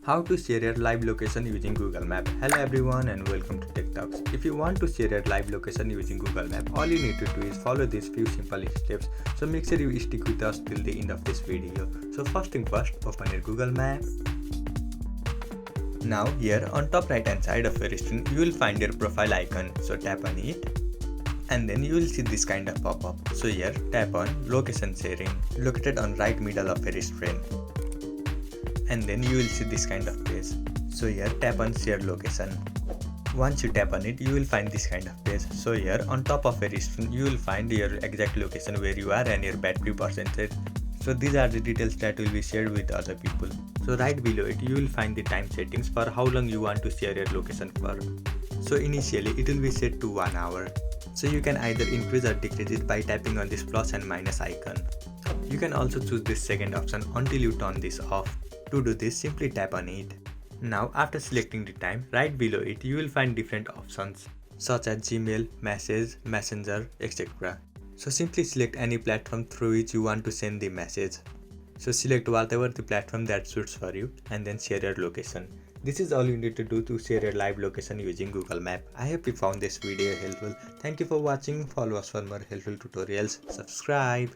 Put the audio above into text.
How to share your live location using Google Map. Hello everyone and welcome to Tech Talks. If you want to share your live location using Google Map, all you need to do is follow these few simple steps. So make sure you stick with us till the end of this video. So first thing first, open your Google Map. Now here on top right hand side of your screen, you will find your profile icon. So tap on it. And then you will see this kind of pop-up. So here tap on location sharing, located on right middle of your screen. And then you will see this kind of page. So here tap on share location. Once you tap on it, you will find this kind of page. So here on top of your screen, you will find your exact location where you are and your battery percentage. So these are the details that will be shared with other people. So right below it, you will find the time settings for how long you want to share your location for. So initially it will be set to 1 hour. So you can either increase or decrease it by tapping on this plus and minus icon. You can also choose this second option until you turn this off. To do this, simply tap on it. Now after selecting the time, right below it you will find different options such as Gmail, Message, Messenger, etc. So simply select any platform through which you want to send the message. So select whatever the platform that suits for you and then share your location. This is all you need to do to share your live location using Google Map. I hope you found this video helpful. Thank you for watching. Follow us for more helpful tutorials. Subscribe.